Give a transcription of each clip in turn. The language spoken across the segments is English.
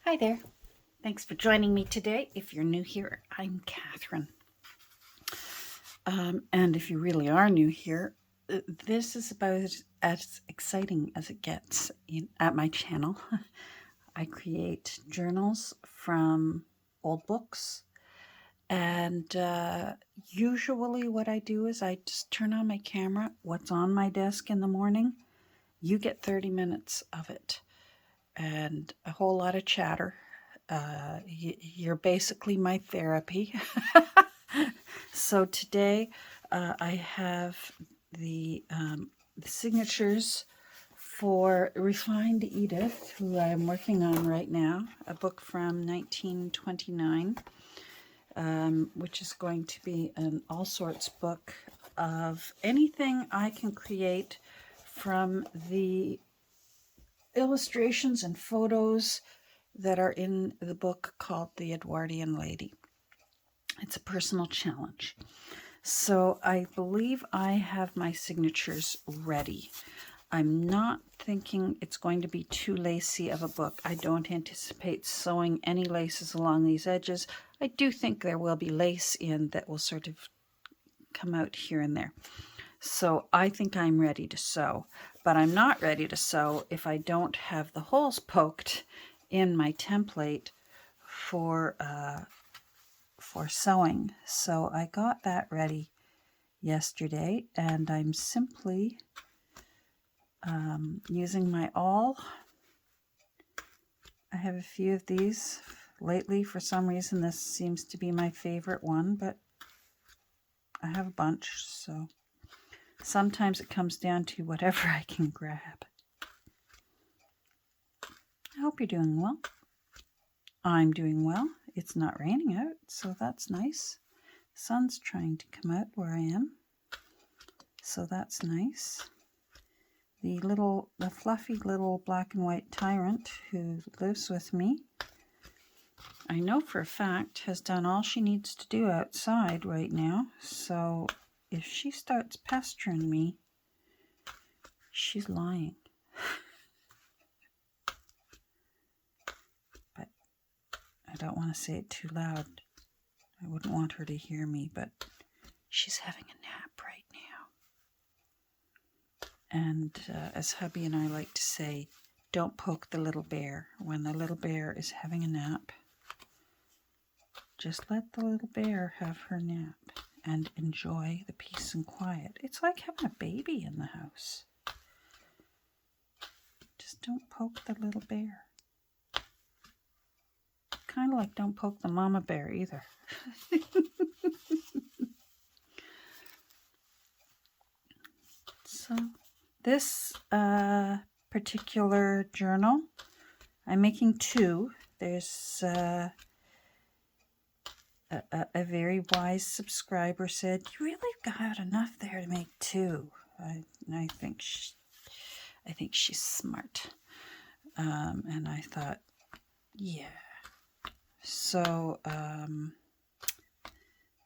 Hi there. Thanks for joining me today. If you're new here, I'm Catherine. And if you really are new here, this is about as exciting as it gets at my channel. I create journals from old books. And usually what I do is I just turn on my camera, what's on my desk in the morning. You get 30 minutes of it and a whole lot of chatter. You're basically my therapy. So today I have the signatures for Refined Edith, who I'm working on right now, a book from 1929, which is going to be an all sorts book of anything I can create from the illustrations and photos that are in the book called The Edwardian Lady. It's a personal challenge. So I believe I have my signatures ready. I'm not thinking it's going to be too lacy of a book. I don't anticipate sewing any laces along these edges. I do think there will be lace in that will sort of come out here and there. So I think I'm ready to sew, but I'm not ready to sew if I don't have the holes poked in my template for sewing. So I got that ready yesterday, and I'm simply using my awl. I have a few of these lately. For some reason, this seems to be my favorite one, but I have a bunch, so sometimes it comes down to whatever I can grab. I hope you're doing well. I'm doing well. It's not raining out, so that's nice. Sun's trying to come out where I am, so that's nice. The fluffy little black and white tyrant who lives with me, I know for a fact has done all she needs to do outside right now, so if she starts pestering me, she's lying. But I don't want to say it too loud. I wouldn't want her to hear me, but she's having a nap right now. And as hubby and I like to say, don't poke the little bear when the little bear is having a nap. Just let the little bear have her nap and enjoy the peace and quiet. It's like having a baby in the house. Just don't poke the little bear. Kind of like don't poke the mama bear either. So this particular journal, I'm making two. There's a very wise subscriber said, "You really got enough there to make two." I think she's smart, and I thought, yeah. So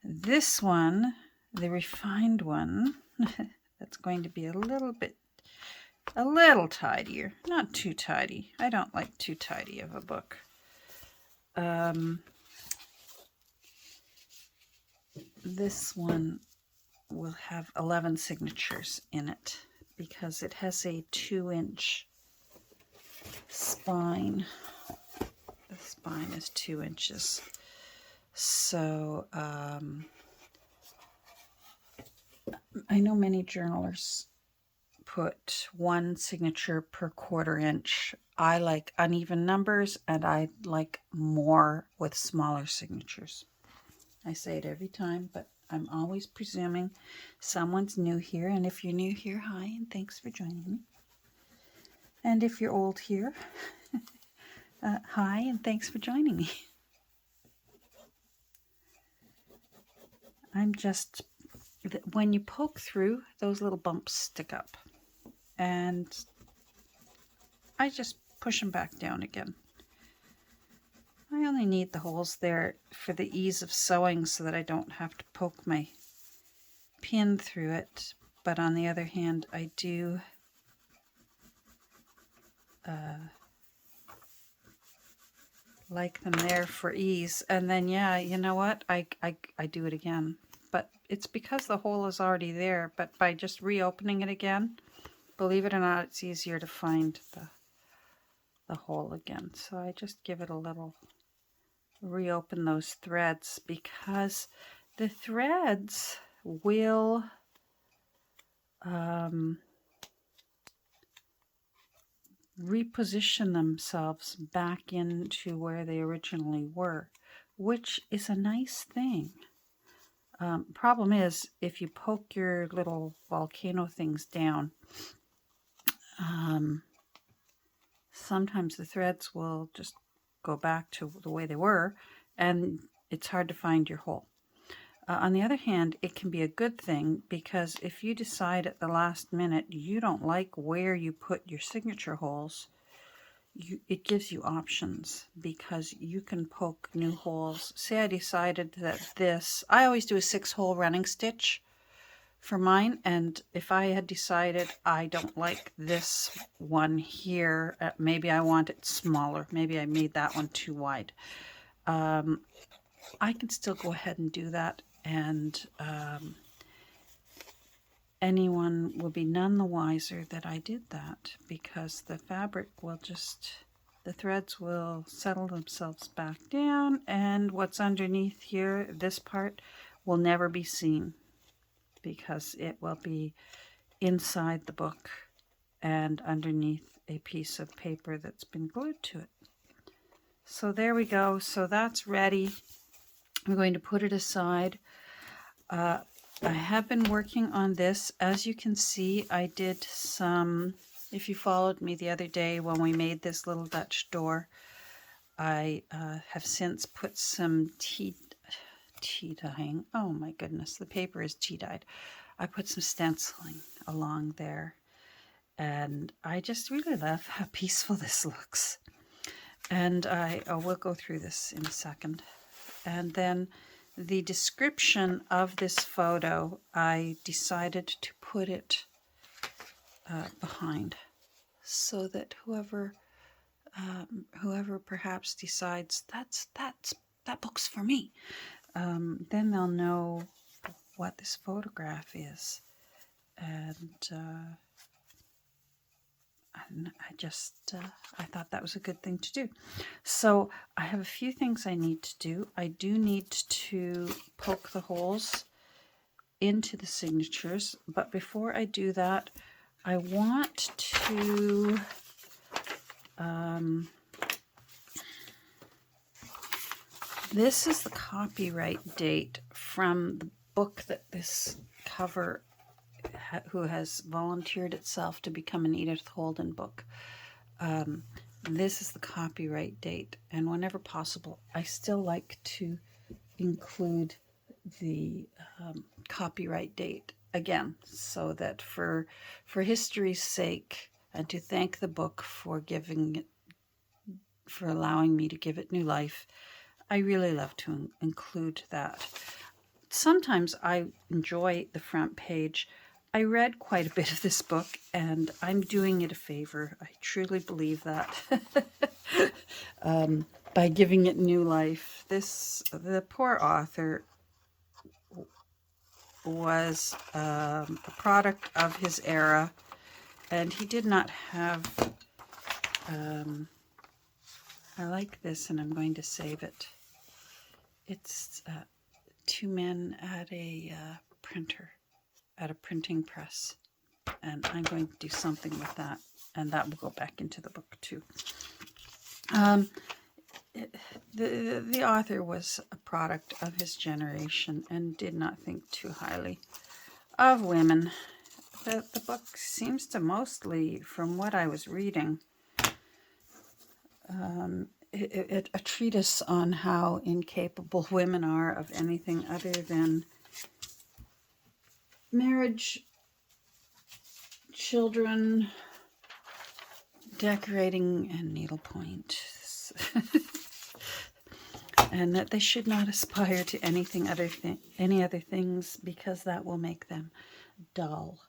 this one, the refined one, that's going to be a little tidier, not too tidy. I don't like too tidy of a book. This one will have 11 signatures in it because it has a 2-inch spine. The spine is 2 inches. So I know many journalers put one signature per 1/4 inch. I like uneven numbers, and I like more with smaller signatures. I say it every time, but I'm always presuming someone's new here. And if you're new here, hi, and thanks for joining me. And if you're old here, hi, and thanks for joining me. I'm just, when you poke through, those little bumps stick up. And I just push them back down again. I only need the holes there for the ease of sewing so that I don't have to poke my pin through it. But on the other hand, I do like them there for ease. And then, yeah, you know what? I do it again. But it's because the hole is already there. But by just reopening it again, believe it or not, it's easier to find the hole again. So I just give it a little, reopen those threads, because the threads will reposition themselves back into where they originally were, which is a nice thing. Problem is, if you poke your little volcano things down, sometimes the threads will just go back to the way they were, and it's hard to find your hole. On the other hand, it can be a good thing, because if you decide at the last minute you don't like where you put your signature holes, it gives you options, because you can poke new holes. Say I decided that this, I always do a 6-hole running stitch for mine, and if I had decided I don't like this one here, maybe I want it smaller, maybe I made that one too wide, I can still go ahead and do that, and anyone will be none the wiser that I did that, because the fabric will just, the threads will settle themselves back down, and what's underneath here, this part, will never be seen, because it will be inside the book and underneath a piece of paper that's been glued to it. So there we go. So that's ready. I'm going to put it aside. I have been working on this. As you can see, I did some, if you followed me the other day when we made this little Dutch door, I have since put some tea dyeing. Oh my goodness, the paper is tea dyed. I put some stenciling along there, and I just really love how peaceful this looks. And I will go through this in a second. And then the description of this photo, I decided to put it behind, so that whoever perhaps decides that book's for me, then they'll know what this photograph is. And I thought that was a good thing to do. So I have a few things I need to do. I do need to poke the holes into the signatures, but before I do that, I want to this is the copyright date from the book that this cover, who has volunteered itself to become an Edith Holden book. This is the copyright date, and whenever possible, I still like to include the copyright date again, so that for history's sake, and to thank the book for allowing me to give it new life, I really love to include that. Sometimes I enjoy the front page. I read quite a bit of this book, and I'm doing it a favor. I truly believe that. By giving it new life. The poor author was a product of his era, and he did not have, I like this, and I'm going to save it. It's 2 men at a printer, at a printing press, and I'm going to do something with that, and that will go back into the book too. The author was a product of his generation and did not think too highly of women. The book seems to mostly, from what I was reading, a treatise on how incapable women are of anything other than marriage, children, decorating, and needlepoint. And that they should not aspire to any other things, because that will make them dull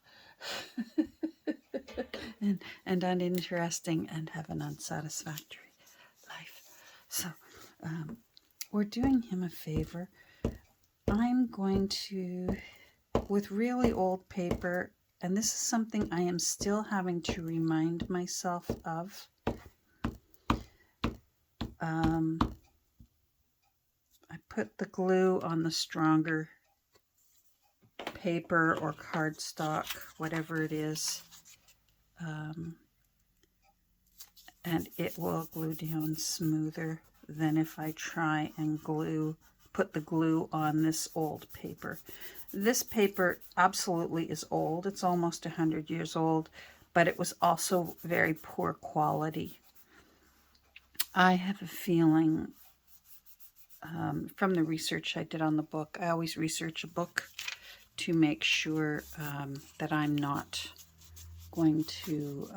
and uninteresting, and have an unsatisfactory life. So we're doing him a favor. I'm going to, with really old paper, and this is something I am still having to remind myself of. I put the glue on the stronger paper or cardstock, whatever it is, and it will glue down smoother than if I try and put the glue on this old paper. This paper absolutely is old. It's almost 100 years old, but it was also very poor quality. I have a feeling from the research I did on the book, I always research a book to make sure that I'm not going to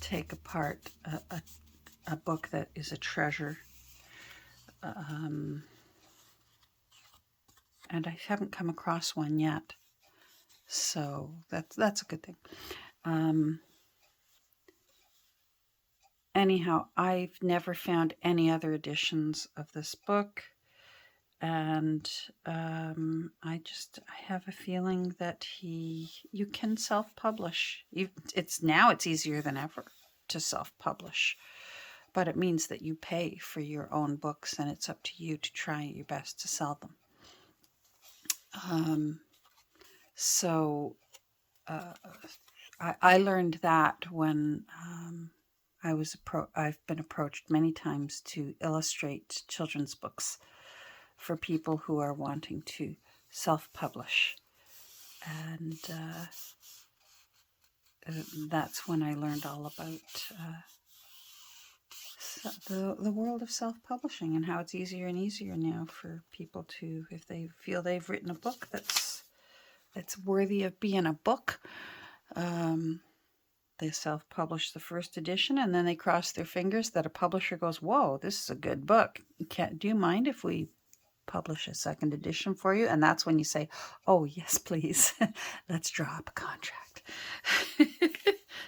take apart a book that is a treasure. And I haven't come across one yet, so that's a good thing. Anyhow, I've never found any other editions of this book, and I have a feeling that you can self-publish. It's easier than ever to self-publish, but it means that you pay for your own books, and it's up to you to try your best to sell them. I learned that when I've been approached many times to illustrate children's books for people who are wanting to self-publish. And that's when I learned all about the world of self-publishing and how it's easier and easier now for people to, if they feel they've written a book that's worthy of being a book, they self-publish the first edition, and then they cross their fingers that a publisher goes, whoa, this is a good book. Do you mind if we publish a second edition for you? And that's when you say, oh, yes, please. Let's draw up a contract.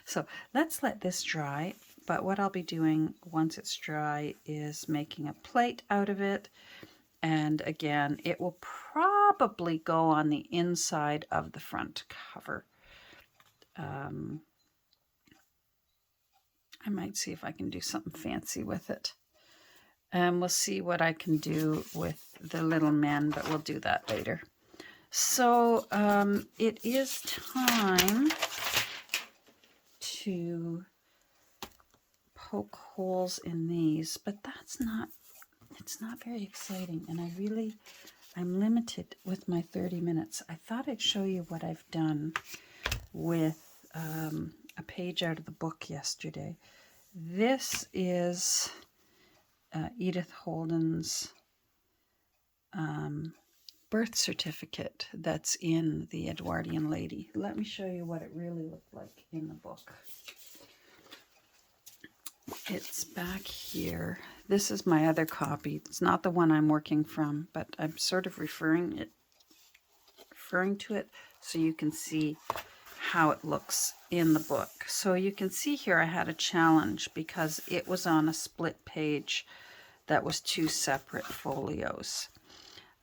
So let's let this dry. But what I'll be doing once it's dry is making a plate out of it. And again, it will probably go on the inside of the front cover. I might see if I can do something fancy with it. And we'll see what I can do with the little men, but we'll do that later. So it is time to poke holes in these, but it's not very exciting. And I'm limited with my 30 minutes. I thought I'd show you what I've done with a page out of the book yesterday. This is Edith Holden's birth certificate that's in The Edwardian Lady. Let me show you what it really looked like in the book. It's back here. This is my other copy. It's not the one I'm working from, but I'm sort of referring to it so you can see how it looks in the book. So you can see here I had a challenge because it was on a split page that was 2 separate folios,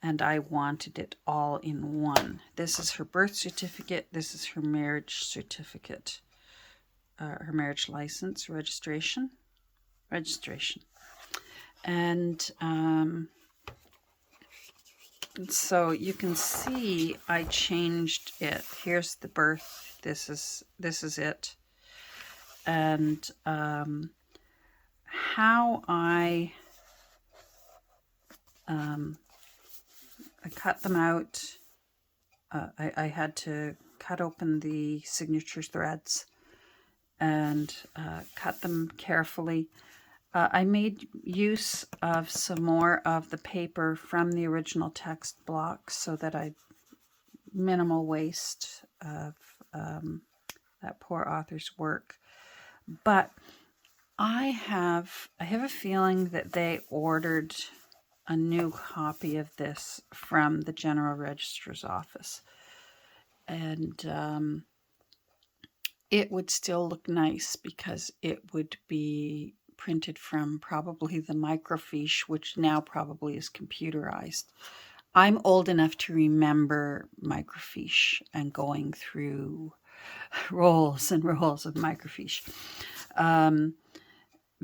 and I wanted it all in one. This is her birth certificate. This is her marriage certificate, her marriage license, registration. And so you can see I changed it. Here's the birth. This is it. And how I cut them out. I had to cut open the signature threads and cut them carefully. I made use of some more of the paper from the original text block so that I minimal waste of that poor author's work. But I have a feeling that they ordered a new copy of this from the General Registrar's office. And it would still look nice because it would be printed from probably the microfiche, which now probably is computerized. I'm old enough to remember microfiche and going through rolls and rolls of microfiche.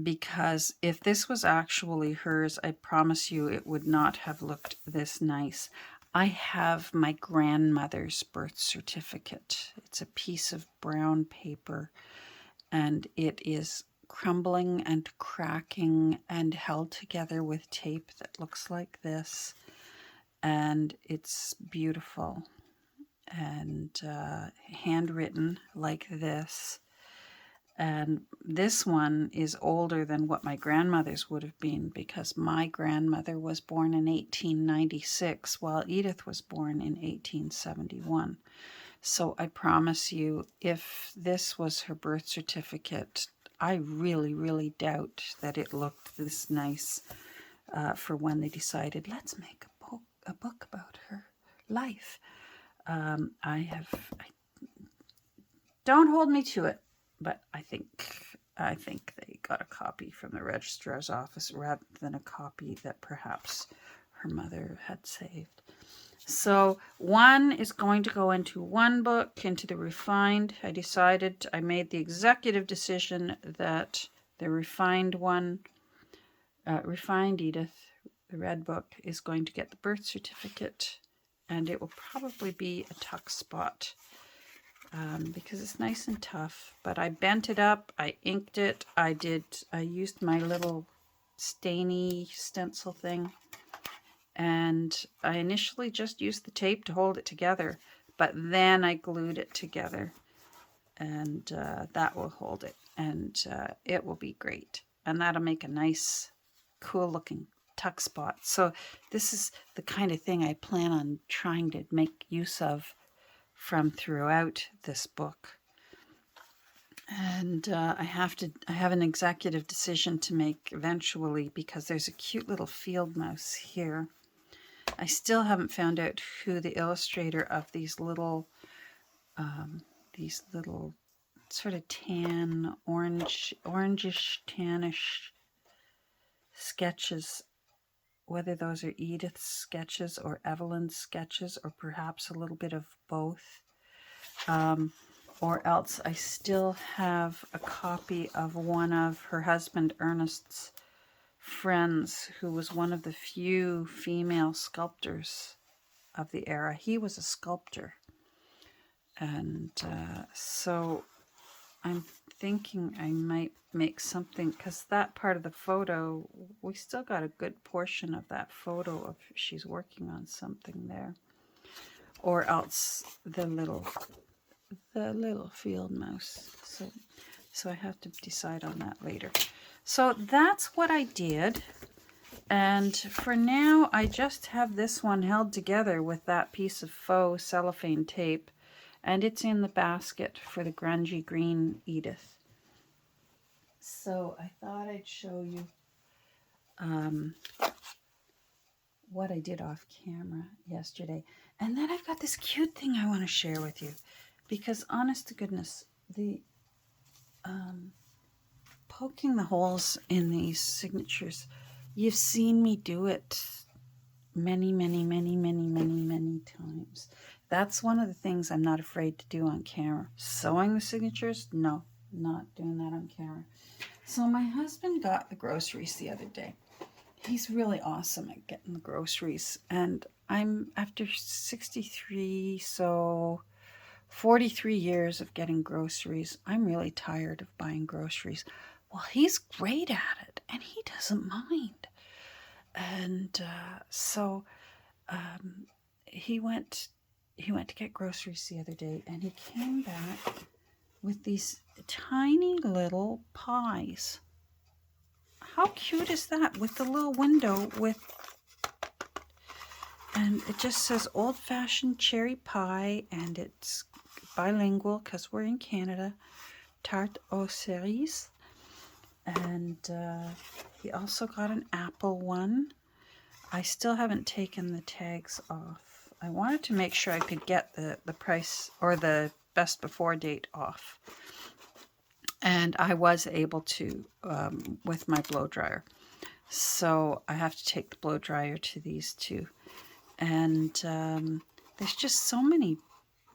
Because if this was actually hers, I promise you it would not have looked this nice. I have my grandmother's birth certificate. It's a piece of brown paper, and it is crumbling and cracking and held together with tape that looks like this. And it's beautiful and handwritten like this. And this one is older than what my grandmother's would have been, because my grandmother was born in 1896 while Edith was born in 1871. So I promise you, if this was her birth certificate, I really, really doubt that it looked this nice for when they decided, let's make a book about her life. Don't hold me to it, but I think they got a copy from the registrar's office rather than a copy that perhaps her mother had saved. So one is going to go into one book, into the refined. I made the executive decision that the refined one, Refined Edith, the red book, is going to get the birth certificate, and it will probably be a tuck spot. Because it's nice and tough, but I bent it up, I inked it, I used my little stainy stencil thing, and I initially just used the tape to hold it together, but then I glued it together, and that will hold it, and it will be great, and that'll make a nice, cool looking tuck spot. So this is the kind of thing I plan on trying to make use of from throughout this book. And I have an executive decision to make eventually, because there's a cute little field mouse here. I still haven't found out who the illustrator of these little sort of tan, orangish, tannish sketches, whether those are Edith's sketches or Evelyn's sketches, or perhaps a little bit of both. Or else I still have a copy of one of her husband Ernest's friends, who was one of the few female sculptors of the era. He was a sculptor. And so I'm thinking I might make something, because that part of the photo, we still got a good portion of that photo of she's working on something there. Or else the little field mouse. So I have to decide on that later. So that's what I did. And for now, I just have this one held together with that piece of faux cellophane tape. And it's in the basket for the grungy green Edith. So I thought I'd show you what I did off camera yesterday. And then I've got this cute thing I want to share with you. Because honest to goodness, the poking the holes in these signatures, you've seen me do it many, many, many, many, many, many times. That's one of the things I'm not afraid to do on camera. Sewing the signatures? No, not doing that on camera. So my husband got the groceries the other day. He's really awesome at getting the groceries. And I'm, after 63, so 43 years of getting groceries, I'm really tired of buying groceries. Well, he's great at it, and he doesn't mind. And so he went to get groceries the other day, and he came back with these tiny little pies. How cute is that? With the little window and it just says old-fashioned cherry pie, and it's bilingual because we're in Canada, tarte aux cerises. And he also got an apple one. I still haven't taken the tags off. I wanted to make sure I could get the price or the best before date off. And I was able to with my blow dryer. So I have to take the blow dryer to these two. And there's just so many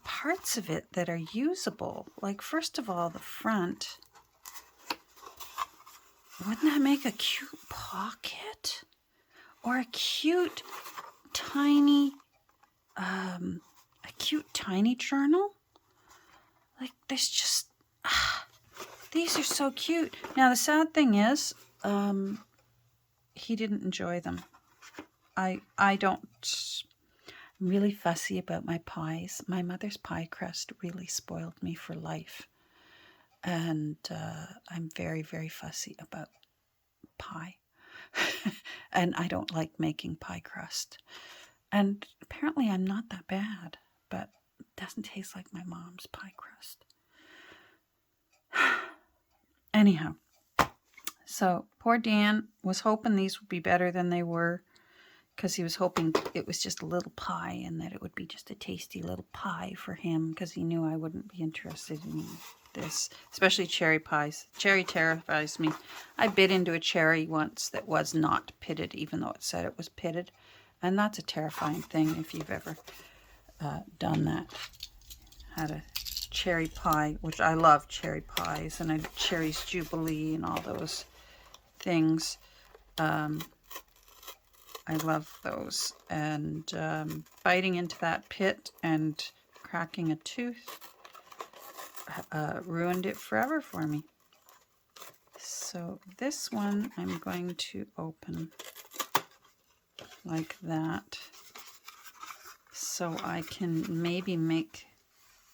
parts of it that are usable. Like, first of all, the front. Wouldn't that make a cute pocket? Or a cute tiny journal? Like, there's just these are so cute. Now the sad thing is he didn't enjoy them. I don't. I'm really fussy about my pies. My mother's pie crust really spoiled me for life. And I'm very, very fussy about pie. And I don't like making pie crust. And apparently I'm not that bad, but it doesn't taste like my mom's pie crust. Anyhow, so poor Dan was hoping these would be better than they were, because he was hoping it was just a little pie and that it would be just a tasty little pie for him, because he knew I wouldn't be interested in this, especially cherry pies. Cherry terrifies me. I bit into a cherry once that was not pitted, even though it said it was pitted. And that's a terrifying thing if you've ever done that. Had a cherry pie, which I love cherry pies, and a cherries jubilee and all those things. I love those. And biting into that pit and cracking a tooth ruined it forever for me. So this one I'm going to open like that, so I can maybe make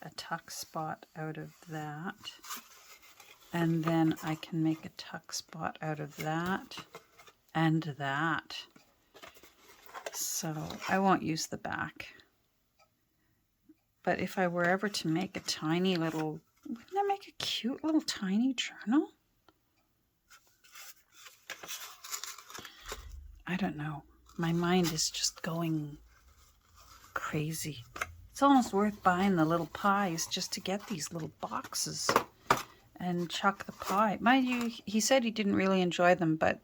a tuck spot out of that, and then I can make a tuck spot out of that and that. So I won't use the back, but if I were ever to make a tiny little, wouldn't that make a cute little tiny journal? I don't know. My mind is just going crazy. It's almost worth buying the little pies just to get these little boxes and chuck the pie. Mind you, he said he didn't really enjoy them, but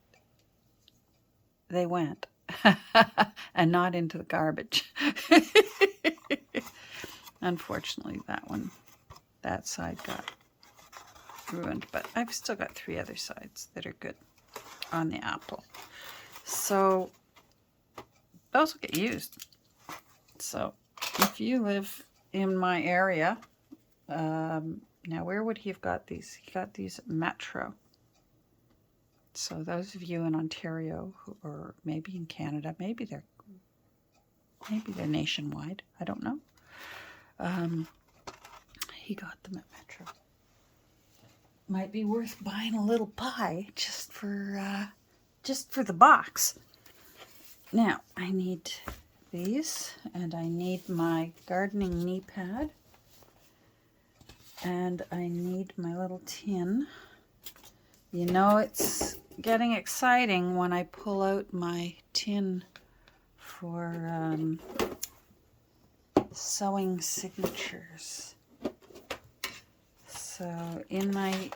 they went. And not into the garbage. Unfortunately, that side got ruined, but I've still got 3 other sides that are good on the apple. So those will get used. So if you live in my area, now where would he have got these? He got these at Metro. So those of you in Ontario, or maybe in Canada, maybe they're nationwide. I don't know. He got them at Metro. Might be worth buying a little pie just for the box. Now I need these, and I need my gardening knee pad, and I need my little tin. You know, it's getting exciting when I pull out my tin for sewing signatures. So in my,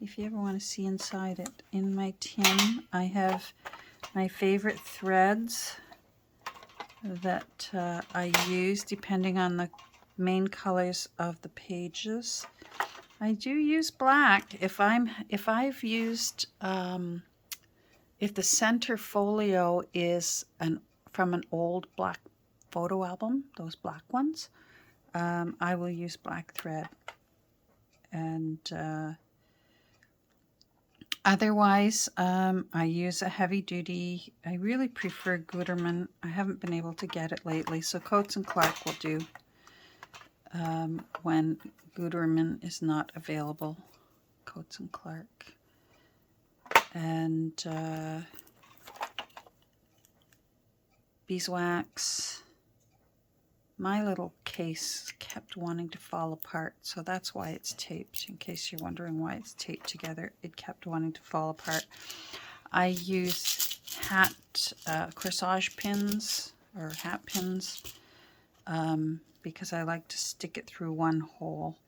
if you ever want to see inside it, in my tin I have my favorite threads that I use depending on the main colors of the pages. I do use black if I've used if the center folio is from an old black photo album, those black ones, I will use black thread. And otherwise, I use a heavy duty. I really prefer Gutermann. I haven't been able to get it lately, so Coats and Clark will do when Gutermann is not available. Coats and Clark. And beeswax. My little case kept wanting to fall apart, so that's why it's taped. In case you're wondering why it's taped together, it kept wanting to fall apart. I use corsage pins or hat pins because I like to stick it through one hole.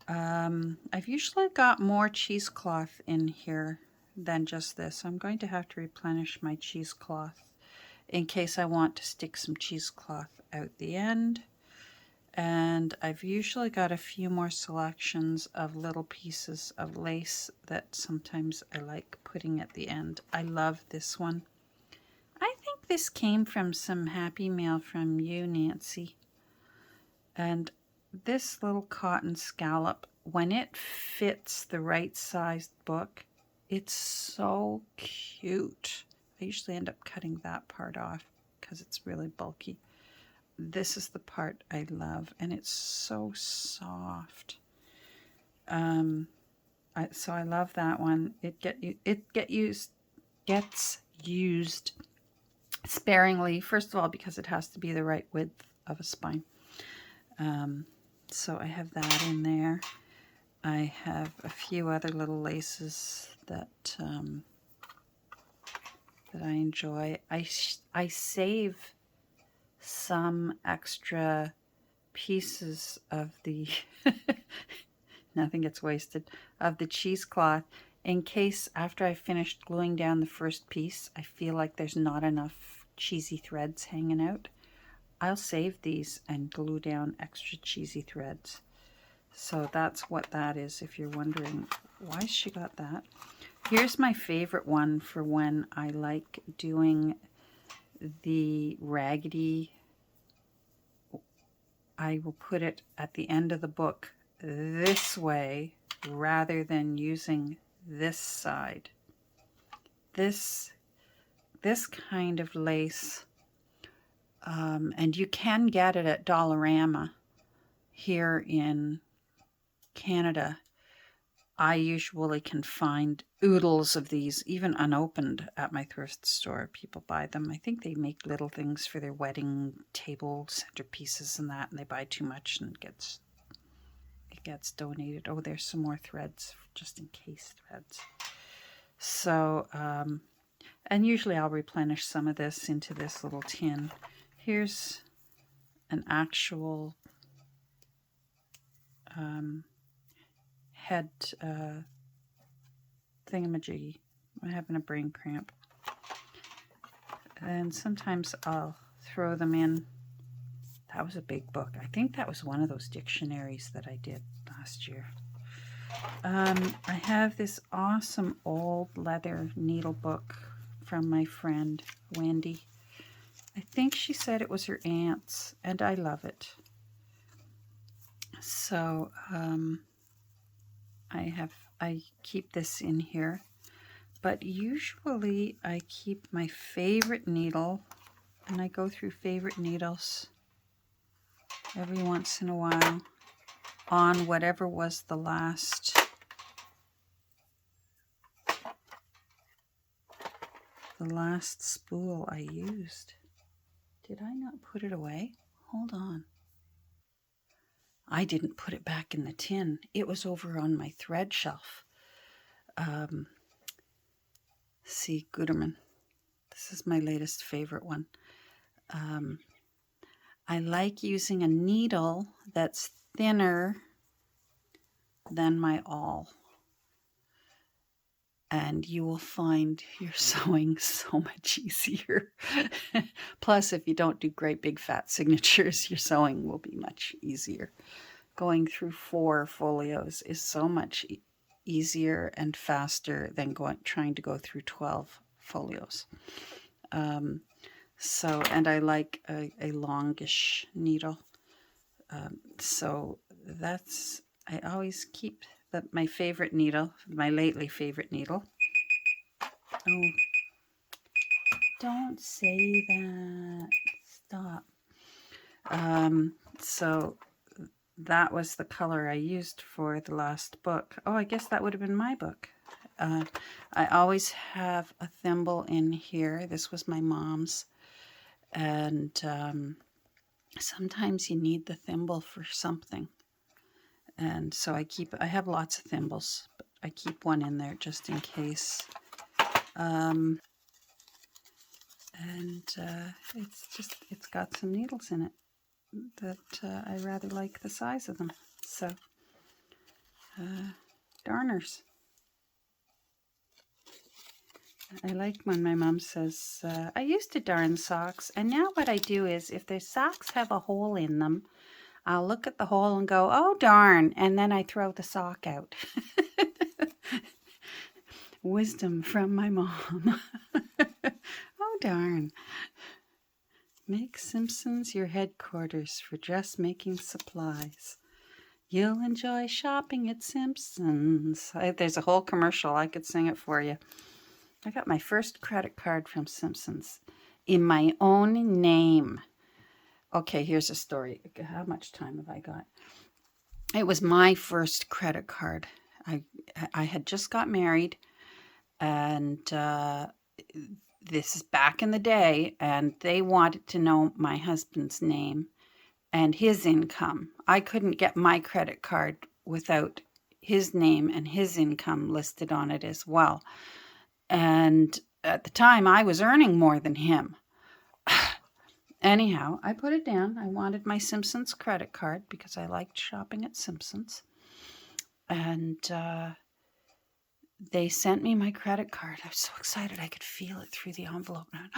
I've usually got more cheesecloth in here than just this. I'm going to have to replenish my cheesecloth in case I want to stick some cheesecloth out the end. And I've usually got a few more selections of little pieces of lace that sometimes I like putting at the end. I love this one. I think this came from some Happy Mail from you, Nancy. And this little cotton scallop, when it fits the right sized book, it's so cute. I usually end up cutting that part off because it's really bulky. This is the part I love, and it's so soft. So I love that one. It gets used sparingly. First of all, because it has to be the right width of a spine. So I have that in there. I have a few other little laces that that I enjoy. I save some extra pieces of the nothing gets wasted, of the cheesecloth in case after I've finished gluing down the first piece I feel like there's not enough cheesy threads hanging out. I'll save these and glue down extra cheesy threads. So that's what that is, if you're wondering why she got that. Here's my favorite one for when I like doing the raggedy. I will put it at the end of the book this way rather than using this side. This kind of lace, and you can get it at Dollarama here in Canada. I usually can find oodles of these, even unopened, at my thrift store. People buy them. I think they make little things for their wedding table centerpieces and that, and they buy too much and it gets donated. Oh, there's some more threads, just in case threads. So, and usually I'll replenish some of this into this little tin. Here's an actual head thingamajiggy. I'm having a brain cramp. And sometimes I'll throw them in. That was a big book. I think that was one of those dictionaries that I did last year. I have this awesome old leather needle book from my friend Wendy. I think she said it was her aunt's, and I love it. So I keep this in here, but usually I keep my favorite needle, and I go through favorite needles every once in a while on whatever was the last spool I used. Did I not put it away? Hold on. I didn't put it back in the tin. It was over on my thread shelf. See, Gutermann. This is my latest favorite one. I like using a needle that's thinner than my awl. And you will find your sewing so much easier. Plus, if you don't do great big fat signatures, your sewing will be much easier. Going through 4 folios is so much easier and faster than trying to go through 12 folios. And I like a longish needle. So I always keep my favorite needle, my lately favorite needle. Oh, don't say that. Stop. So that was the color I used for the last book. Oh, I guess that would have been my book. I always have a thimble in here. This was my mom's. And sometimes you need the thimble for something. And so I have lots of thimbles, but I keep one in there just in case. It's got some needles in it that I rather like the size of them. So darners. I like when my mom says, I used to darn socks, and now what I do is if the socks have a hole in them, I'll look at the hole and go, oh darn, and then I throw the sock out. Wisdom from my mom. Oh darn. Make Simpsons your headquarters for dressmaking supplies. You'll enjoy shopping at Simpsons. There's a whole commercial. I could sing it for you. I got my first credit card from Simpsons in my own name. Okay, here's a story. How much time have I got? It was my first credit card. I had just got married, and this is back in the day, and they wanted to know my husband's name and his income. I couldn't get my credit card without his name and his income listed on it as well. And at the time, I was earning more than him. Anyhow, I put it down. I wanted my Simpsons credit card because I liked shopping at Simpsons. And they sent me my credit card. I was so excited I could feel it through the envelope. And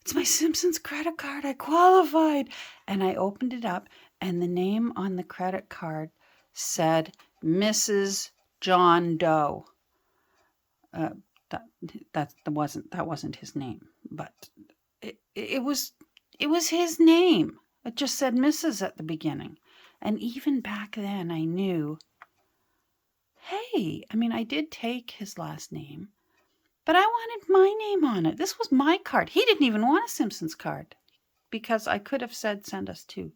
it's my Simpsons credit card. I qualified. And I opened it up, and the name on the credit card said Mrs. John Doe. That wasn't his name, but it was his name. It just said Mrs. at the beginning. And even back then I knew, hey, I mean, I did take his last name, but I wanted my name on it. This was my card. He didn't even want a Simpsons card because I could have said send us two.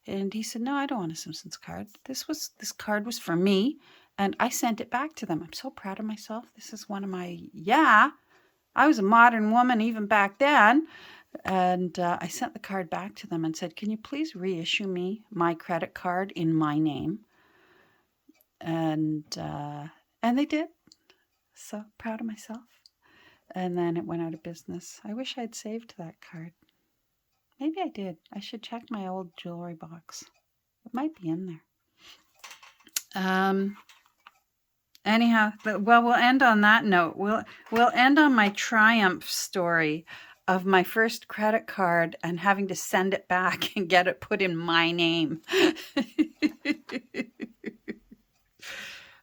And he said, no, I don't want a Simpsons card. This card was for me, and I sent it back to them. I'm so proud of myself. This is one of my, I was a modern woman even back then. And I sent the card back to them and said, can you please reissue me my credit card in my name? And they did. So proud of myself. And then it went out of business. I wish I'd saved that card. Maybe I did. I should check my old jewelry box. It might be in there. Anyhow, well, we'll end on that note. We'll end on my triumph story of my first credit card and having to send it back and get it put in my name.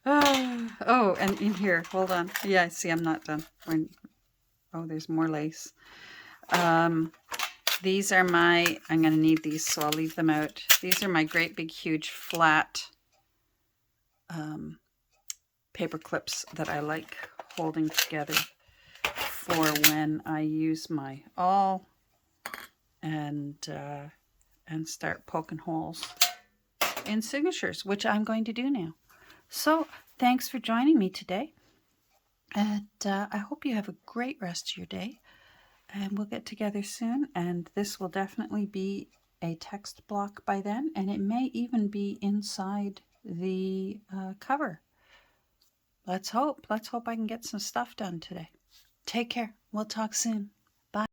Oh, and in here, hold on. Yeah, see, I'm not done. Oh, there's more lace. These are I'm going to need these, so I'll leave them out. These are my great big huge flat paper clips that I like holding together for when I use my awl and start poking holes in signatures, which I'm going to do now. So thanks for joining me today, and I hope you have a great rest of your day. And we'll get together soon, and this will definitely be a text block by then, and it may even be inside the cover. Let's hope I can get some stuff done today. Take care. We'll talk soon. Bye.